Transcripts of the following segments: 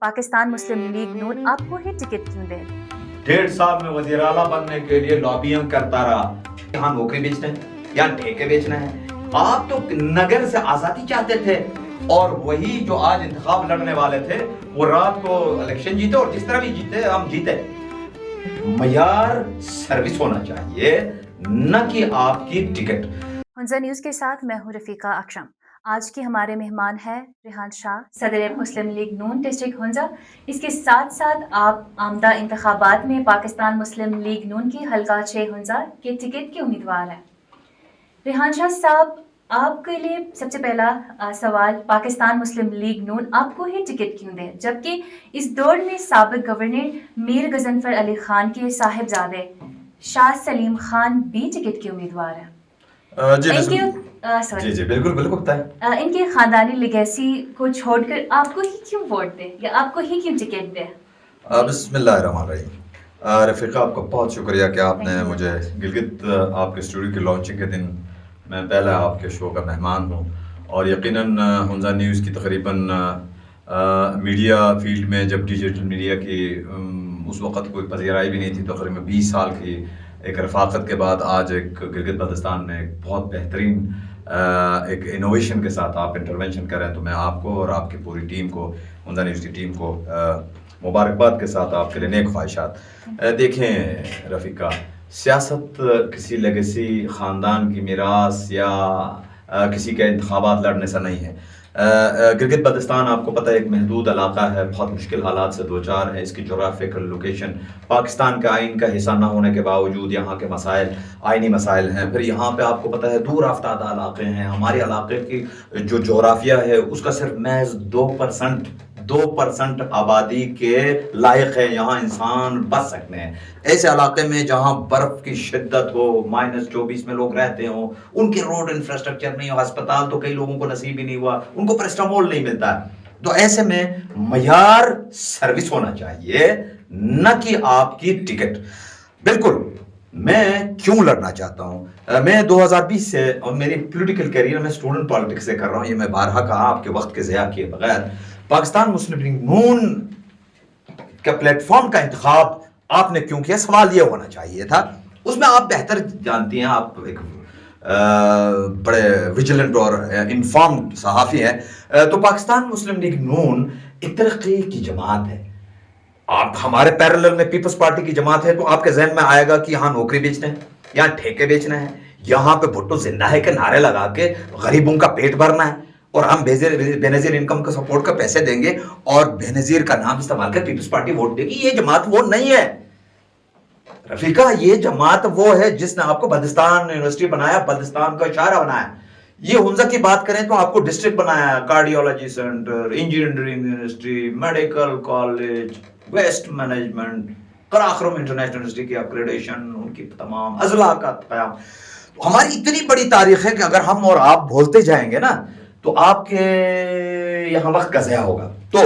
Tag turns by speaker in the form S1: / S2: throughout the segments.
S1: पाकिस्तान मुस्लिम league नून आपको ही ticket क्यों दे?
S2: 1.5 साल में वजीर आला बनने के लिए लॉबियां करता रहा। यहाँ नौकरी बेचना है, यहाँ ठेके बेचना है। आप तो नगर से आजादी चाहते थे, और वही जो आज इंतखाब लड़ने वाले थे वो रात को इलेक्शन जीते, और जिस तरह भी जीते हम जीते। मयार सर्विस होना चाहिए, न कि आपकी टिकट।
S1: हुंजा न्यूज़ के साथ मैं हूँ रफ़ीका अकरम। आज के हमारे मेहमान हैं रेहान शाह, सदर मुस्लिम लीग नून डिस्ट्रिक्ट हुंजा। इसके साथ साथ आप आमदा इंतखाबात में पाकिस्तान मुस्लिम लीग नून की हल्का 6 हुंजा के टिकट के उम्मीदवार हैं। रेहान शाह साहब, आपके लिए सबसे पहला सवाल, पाकिस्तान मुस्लिम लीग नून आपको ही टिकट क्यों दे, जबकि इस दौर में साबिक गवर्नर मीर गजनफर अली खान के साहिबजादे शाह सलीम खान भी टिकट के उम्मीदवार हैं।
S2: जी बिल्कुल बताएं।
S1: इनके खानदानी लेगेसी को छोड़कर आपको ही क्यों वोट दे या आपको ही क्यों टिकट दे?
S3: बिस्मिल्लाहिर्रहमानिर्रहीम। रफ़ीका, आपका बहुत शुक्रिया कि आपने मुझे गिलगित आपके स्टूडियो की लॉन्चिंग के दिन, मैं पहला आपके शो का मेहमान हूँ, और यकीनन हुंजा न्यूज़ की तकरीबन मीडिया फील्ड में, जब डिजिटल मीडिया की उस वक़्त कोई पज़ीराई भी नहीं थी, तकरीबन 20 साल की एक रफ़ाक़त के बाद आज एक गिलगित बल्तिस्तान में एक बहुत बेहतरीन एक इनोवेशन के साथ आप इंटरवेंशन करें, तो मैं आपको और आपकी पूरी टीम को, हुंजा न्यूज़ की टीम को मुबारकबाद के साथ आपके लिए नेक ख्वाहिशात। देखें रफ़ीका, सियासत किसी लेगेसी ख़ानदान की मीरास या किसी के इंतखाबात लड़ने से नहीं है। गिलगित बल्तिस्तान आपको पता है एक महदूद इलाका है, बहुत मुश्किल हालात से दो चार है। इसकी जोग्राफिकल लोकेशन पाकिस्तान के आइन का हिस्सा न होने के बावजूद यहाँ के मसाइल आइनी मसाइल हैं। फिर यहाँ पे आपको पता है दूर आफ्तादा इलाके हैं। हमारे इलाके की जो जोग्राफिया है उसका सिर्फ महज 2% आबादी के लायक है यहाँ इंसान बच सकते हैं। ऐसे इलाके में जहाँ बर्फ़ की शिद्दत हो, -24 में लोग रहते हो, उनके रोड इंफ्रास्ट्रक्चर नहीं हो, अस्पताल तो कई लोगों को नसीब ही नहीं हुआ, उनको पैरास्टामोल नहीं मिलता है। तो ऐसे में मयार सर्विस होना चाहिए, न कि आपकी टिकट। बिल्कुल, मैं क्यों लड़ना चाहता हूँ। मैं 2020 से, और मेरी पॉलिटिकल करियर में स्टूडेंट पॉलिटिक्स से कर रहा हूँ, ये मैं बारहा कहा आपके वक्त के ज़िया किए बगैर। पाकिस्तान मुस्लिम लीग नून का प्लेटफॉर्म का इंतखाब आपने क्यों किया, सवाल ये होना चाहिए था। उसमें आप बेहतर जानती हैं, आप एक बड़े विजिलेंट और इन्फॉर्म्ड सहाफ़ी हैं। तो पाकिस्तान मुस्लिम लीग नून एक तरक्की की जमात है। आप हमारे पैरेलल में पीपल्स पार्टी की जमात है, तो आपके जहन में आएगा कि यहाँ नौकरी बेचना है, यहाँ ठेके बेचना है, यहाँ पे भुट्टो जिंदा है के नारे लगा के गरीबों का पेट भरना है, और हम बेनज़ीर इनकम का सपोर्ट का पैसे देंगे और बेनज़ीर का नाम इस्तेमाल कर पीपल्स पार्टी वोट देगी। ये जमात वो नहीं है रफ़ीका, ये जमात वो है जिसने आपको बल्तिस्तान यूनिवर्सिटी बनाया, बल्तिस्तान का शाहरा बनाया। ये हुंजा की बात करें तो आपको डिस्ट्रिक्ट बनाया, cardiology centre, engineering university, medical college, waste management, Karakoram international university की अपग्रेडेशन, उनकी तमाम अजला का क़याम। हमारी इतनी बड़ी तारीख है कि अगर हम और आप बोलते जाएंगे ना तो आपके यहाँ वक्त का ज़या होगा। तो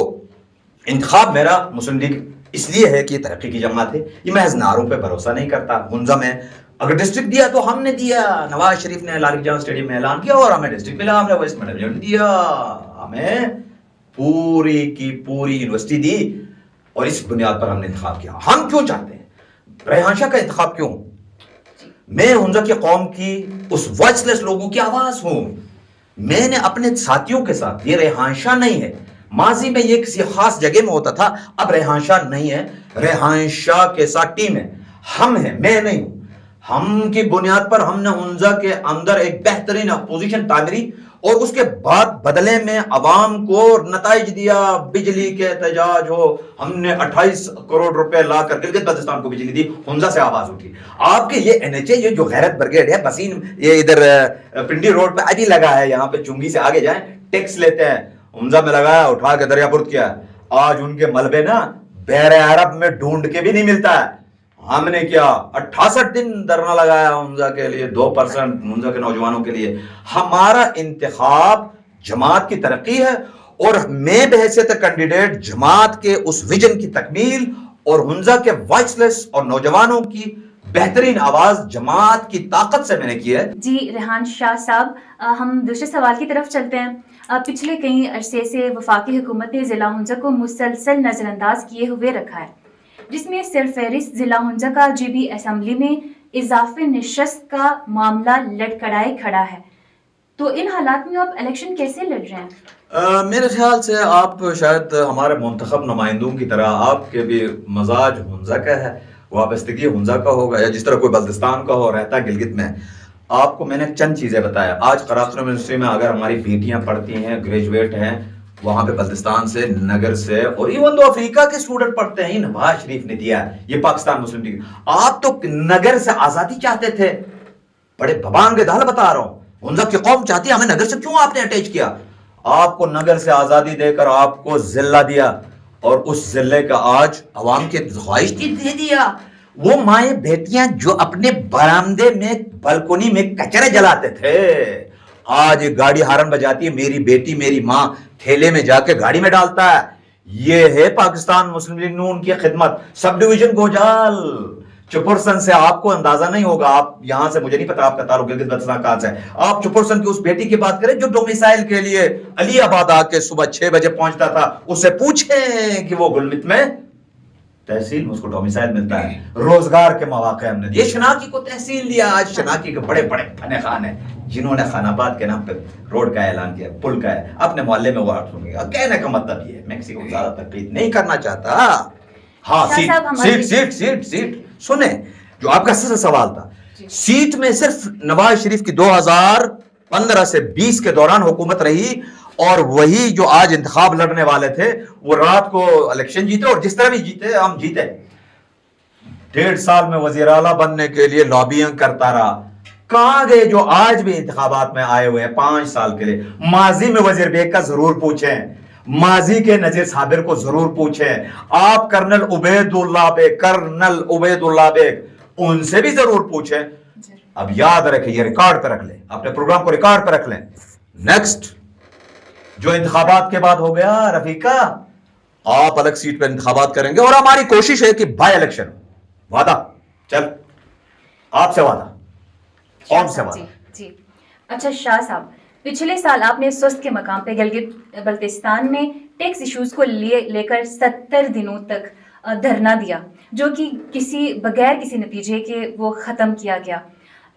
S3: इंतखाब मेरा मुस्लिम लीग इसलिए है कि ये तरक्की की जमात है, ये महज नारों पे भरोसा नहीं करता। हुंजा में अगर डिस्ट्रिक्ट दिया तो हमने दिया, नवाज शरीफ ने लाल किला स्टेडियम में ऐलान किया और हमें डिस्ट्रिक्ट मिला, हमने वेस्ट मैनेजमेंट दिया, हमें पूरी की पूरी यूनिवर्सिटी दी, और इस बुनियाद पर हमने इंतखाब किया। हम क्यों चाहते हैं रेहान शाह का इंतखाब क्यों? मैं हुंजा की कौम की उस वॉइसलेस लोगों की आवाज हूं। मैंने अपने साथियों के साथ, ये रेहान शाह नहीं है, माजी में ये किसी खास जगह में होता था, अब रेहान शाह नहीं है, रेहान शाह के साथ टीम है, हम हैं, मैं नहीं हूं। हम की बुनियाद पर हमने हुंजा के अंदर एक बेहतरीन अपोजिशन तामीरी, और उसके बाद बदले में अवाम को नताइज दिया, बिजली के एहतजाज हो, हमने 28 करोड़ रुपए लाकर गिलगित बल्तिस्तान को बिजली दी, हुंजा से आवाज उठी। आपके ये NHA, ये जो गैरत ब्रिगेड है, बसीन ये इधर पिंडी रोड पे अभी लगा है, यहाँ पे चुंगी से आगे जाएं, टैक्स लेते हैं, हुंजा में लगाया, उठा के दरियापुर किया। आज उनके मलबे ना बहरे अरब में ढूंढ के भी नहीं मिलता है। हमने क्या 68 दिन धरना लगाया हुंजा के लिए, 2% हुंजा के नौजवानों के लिए। हमारा इंतखाब जमात की तरक्की है, और मैं बहैसियत कैंडिडेट जमात के उस विजन की तकमील और हुंजा के वॉइसलेस और नौजवानों की बेहतरीन आवाज जमात की ताकत से मैंने की है।
S1: जी रेहान शाह साहब, हम दूसरे सवाल की तरफ चलते हैं। पिछले कई अरसे से वफाकी हुकूमत ने ज़िला हुंजा को मुसलसल नज़रअंदाज किए हुए रखा है, जिसमें सरफहरिस्त ज़िला हुंजा का GB असम्बली में इजाफे नशस्त का मामला लटकड़ाए खड़ा है। तो इन हालात में आप इलेक्शन कैसे लड़ रहे हैं?
S3: मेरे ख्याल से आप शायद हमारे मुंतखब नुमाइंदों की तरह, आपके भी मजाज हुंजा का है, वाबस्तगी हुंजा का होगा, या जिस तरह कोई बल्दिस्तान का हो, रहता गिलगित में। आपको मैंने चंद चीज़ें बताया। आज कराची यूनिवर्सिटी में अगर हमारी बेटियां पढ़ती हैं, ग्रेजुएट हैं, वहाँ पे बल्दिस्तान से, नगर से, और इवन तो अफ्रीका के स्टूडेंट पढ़ते हैं। नवाज शरीफ ने दिया, ये पाकिस्तान मुस्लिम लीग। आप तो नगर से आज़ादी चाहते थे, बड़े भबान के दाल बता रहा हूँ। हुंजा की कौम चाहती है, हमें नगर से क्यों आपने अटैच किया? आपको नगर से आज़ादी देकर आपको जिला दिया, और उस जिले का आज अवाम की ख्वाहिश थी, दे दिया। वो माए बेटियां जो अपने बरामदे में, बालकोनी में कचरे जलाते थे, आज गाड़ी हारन बजाती है, मेरी बेटी मेरी माँ ठेले में जाके गाड़ी में डालता है। ये है पाकिस्तान मुस्लिम लीग नून की खिदमत। सब डिवीजन गोजाल चुपुरसन से आपको अंदाजा नहीं होगा, आप यहां से, मुझे नहीं पता आपका ताल्लुक गिलगित बल्तिस्तान कहां से है। आप चुपुरसन की उस बेटी की बात करें जो डोमिसाइल के लिए अलीआबाद आके सुबह 6 बजे पहुंचता था, उससे पूछें कि वो गुलमित में तहसील में उसको डोमिसाइल मिलता है, रोजगार के मौके हमने दिए। शनाकी को तहसील दिया। आज शनाकी के बड़े बड़े फने खान हैं जिन्होंने खानाबाद के नाम पे रोड का ऐलान किया, पुल का है, अपने मोहल्ले में वो कहने का मतलब ये, मैक्सिको ज्यादा तकलीफ नहीं करना चाहता। हाँ, सीट सुने, जो आपका सवाल था, सीट में सिर्फ नवाज शरीफ की 2015 से 20 के दौरान हुकूमत रही, और वही जो आज इंतखाब लड़ने वाले थे वो रात को इलेक्शन जीते, और जिस तरह भी जीते हम जीते। 1.5 साल में वजीर आला बनने के लिए लॉबिंग करता रहा। कहां गए जो आज भी इंतखाबात में आए हुए हैं 5 साल के लिए? माजी में वजीर बेग का जरूर पूछें, माजी के नजीर साबिर को जरूर पूछें, आप कर्नल उबैदुल्लाह बेग उनसे भी जरूर पूछें। अब याद रखें, ये रिकॉर्ड पर रख लें, अपने प्रोग्राम को रिकॉर्ड पर रख लें। नेक्स्ट जो इंतखाबात के बाद हो गया, रफीका आप अलग सीट पर इंतखाबात करेंगे, और हमारी कोशिश है कि बाय इलेक्शन वादा, चल आपसे वादा, कौन से वादा?
S1: जी अच्छा शाह साहब, पिछले साल आपने स्वस्थ के मकाम पे गिलगित बल्तिस्तान में टैक्स इश्यूज को लेकर 70 दिनों तक धरना दिया, जो कि बगैर किसी नतीजे के वो ख़त्म किया गया।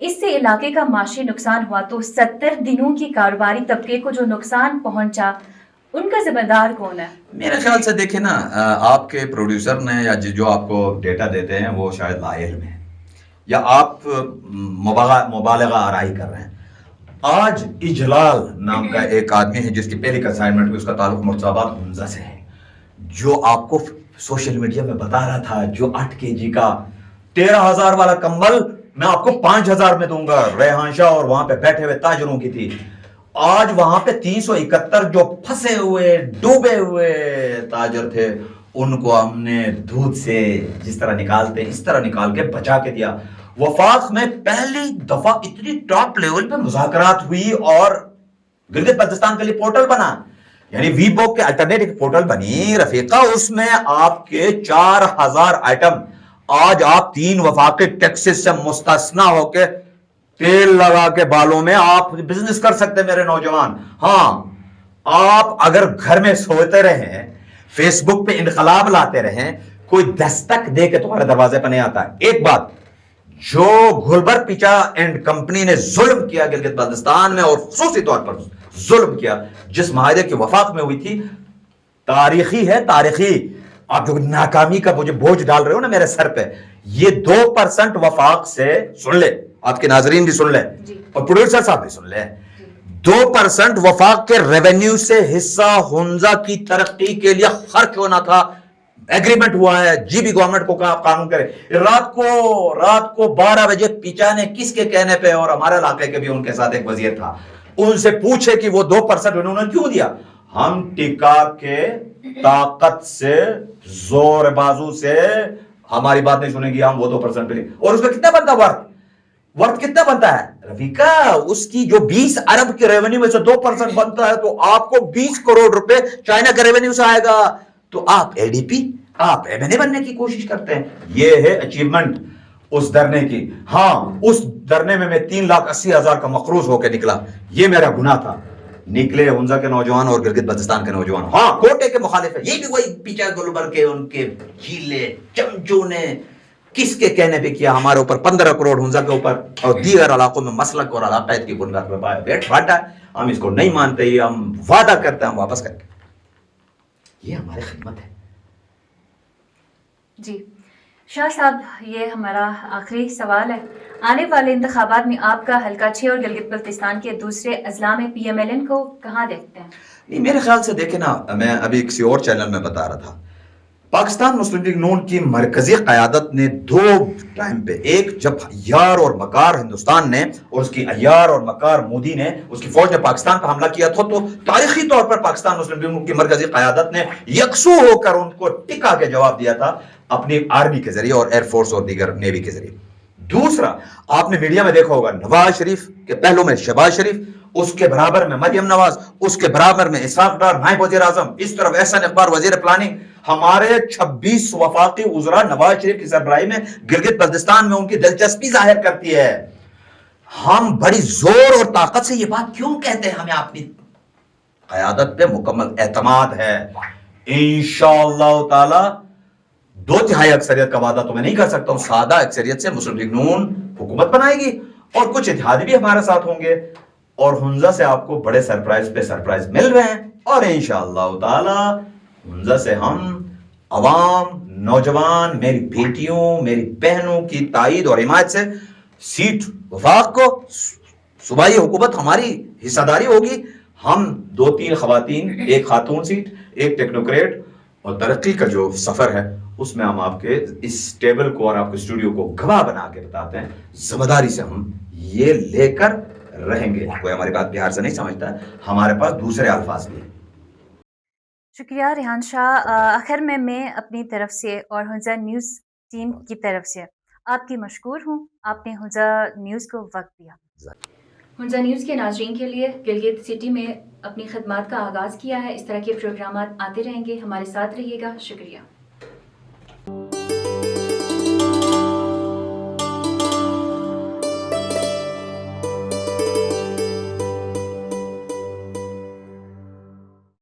S1: इससे इलाके का माशी नुकसान हुआ, तो 70 दिनों की कारोबारी तबके को जो नुकसान पहुंचा, उनका जिम्मेदार कौन है?
S3: मेरे ख्याल से देखे ना, आपके प्रोड्यूसर ने या जो आपको डेटा देते हैं वो शायद लाइल में, या आप मुबालगा आराई कर रहे हैं। आज इजलाल नाम का एक आदमी है जिसकी पहली असाइनमेंट में उसका ताल्लुक मुर्तजाबाद हुंजा से है, जो आपको सोशल मीडिया में बता रहा था, जो 8 kg का 13,000 वाला कंबल मैं आपको 5,000 में दूंगा, रेहान शाह और वहां पे बैठे हुए ताजरों की थी। आज वहां पे 371 जो फंसे हुए डूबे हुए ताजर थे, उनको हमने दूध से जिस तरह निकालते इस तरह निकाल के बचा के दिया। वफाक में पहली दफा इतनी टॉप लेवल पे मुज़ाकरात हुई, और गिलगित बल्तिस्तान के लिए पोर्टल बना, यानी वीबॉक के अल्टरनेटिव पोर्टल बनी रफीका। उसमें आपके 4,000 आइटम, आज आप 3 वफाकी टैक्सेस से मुस्तस्ना होके तेल लगा के बालों में आप बिजनेस कर सकते हैं मेरे नौजवान। हाँ, आप अगर घर में सोते रहे, फेसबुक पे इनकलाब लाते रहे, कोई दस्तक दे के तुम्हारे दरवाजे पर नहीं आता। एक बात, जो गुलबर पिचा एंड कंपनी ने जुल्म किया गिलगित बल्तिस्तान में, और खुसूसी तौर पर जुल्म किया जिस माहिदे की वफाक में हुई थी, तारीखी है, तारीखी। आप जो नाकामी का मुझे बोझ डाल रहे हो ना मेरे सर पे, ये 2% वफाक से, सुन ले, आपके नाजरीन भी सुन ले और प्रोड्यूसर साहब भी सुन ले, 2% वफाक के रेवेन्यू से हिस्सा हुंजा की तरक्की के लिए खर्च होना था। एग्रीमेंट हुआ है, जीबी गवर्नमेंट को कहा कानून करे। रात को 12 बजे पिचा ने किसके कहने पे, और हमारे इलाके के भी उनके साथ एक वजीर था, उनसे पूछे कि वो 2% उन्होंने क्यों दिया। हम टिका के ताकत से, जोर बाजू से, हमारी बात नहीं सुनेगी, हम वो 2% पे। और उसमें कितना बनता वर्थ कितना बनता है रफीका? उसकी जो 20 अरब के रेवेन्यू में से 2% बनता है, तो आपको 20 करोड़ रुपए चाइना के रेवेन्यू से आएगा। तो आप एडीपी, आप एमएनए बनने की कोशिश करते हैं। ये है अचीवमेंट।
S2: उस धरने की। हाँ, उस धरने में मैं 3,80,000 का मकरूज होकर निकला, ये मेरा गुनाह था। निकले हुंजा के नौजवान और गिलगित बल्तिस्तान के नौजवान, हाँ कोटे के मुखालिफ है, ये भी वही पीछा गुलबर के उनके चीले चमचों ने किसके कहने पे किया हमारे ऊपर 15 करोड़ हुंजा के ऊपर और दीगर इलाकों में मसलक और अलाकायत की बुनियाद पर पाया बैठ फाटा है। हम इसको नहीं मानते, ये हम वादा करते हैं हम वापस करेंगे। ये हमारी खिदमत है।
S1: जी शाह साहब, ये हमारा आखिरी सवाल है, आने वाले इंतखाबात में आपका हल्का 6 और गिलगित बल्तिस्तान के दूसरे अजला में PMLN को कहाँ देखते हैं?
S2: नहीं, मेरे ख्याल से देखे ना, मैं अभी किसी और चैनल में बता रहा था, पाकिस्तान मुस्लिम लीग नून की मरकजी क़यादत ने 2 टाइम पे, एक जब अय्यार और मकार हिंदुस्तान ने और उसकी अय्यार और मकार मोदी ने उसकी फौज ने पाकिस्तान पर हमला किया था, तो तारीखी तौर पर पाकिस्तान मुस्लिम लीग नून की मरकजी क़यादत ने यकसू होकर उनको टिका के जवाब दिया था अपनी आर्मी के जरिए और एयरफोर्स और दीगर नेवी के जरिए। दूसरा, आपने मीडिया में देखा होगा, नवाज शरीफ के पहलू में शहबाज शरीफ, उसके बराबर में मरियम नवाज, उसके बराबर में इसाक डार नायब वजीर आजम, इस तरफ एहसन इकबाल वजीर प्लानिंग, हमारे 26 वफाकी उज़रा नवाज शरीफ की सरबराही में गिलगित बल्तिस्तान में उनकी दिलचस्पी जाहिर करती है। हम बड़ी जोर और ताकत से ये बात क्यों कहते हैं? हमें अपनी क़यादत पे मुकम्मल एतमाद है। इंशाअल्लाह ताला 2/3 अक्सरियत का वादा तो मैं नहीं कर सकता हूं, सादा अक्सरियत से मुस्लिम लीग नून हुकूमत बनाएगी और कुछ इत्तेहादी भी हमारे साथ होंगे और हुंजा से आपको बड़े सरप्राइज पे सरप्राइज मिल रहे हैं। और इंशाअल्लाह ताला हुंजा से हम अवाम, नौजवान, मेरी बेटियों, मेरी बहनों की ताईद और हिमायत से सीट वफाक को सूबाई हुकूमत हमारी हिस्सेदारी होगी। हम 2-3 खवातीन, 1 खातून सीट, 1 टेक्नोक्रेट और तरक्की का जो सफर है उसमें हम आपके इस टेबल को और आपके स्टूडियो को गवाह बना के बताते हैं। जिम्मेदारी से हम ये लेकर रहेंगे। कोई हमारी बात बिहार से नहीं समझता है, हमारे पास दूसरे अल्फाज भी हैं।
S1: शुक्रिया रेहान शाह। आखिर में मैं अपनी तरफ से और हुंजा न्यूज़ टीम की तरफ से आपकी मशकूर हूँ, आपने हुंजा न्यूज़ को वक्त दिया। हुंजा न्यूज़ के नाज़रीन के लिए गिलगित सिटी में अपनी खिदमत का आगाज़ किया है। इस तरह के प्रोग्राम आते रहेंगे, हमारे साथ रहिएगा। शुक्रिया।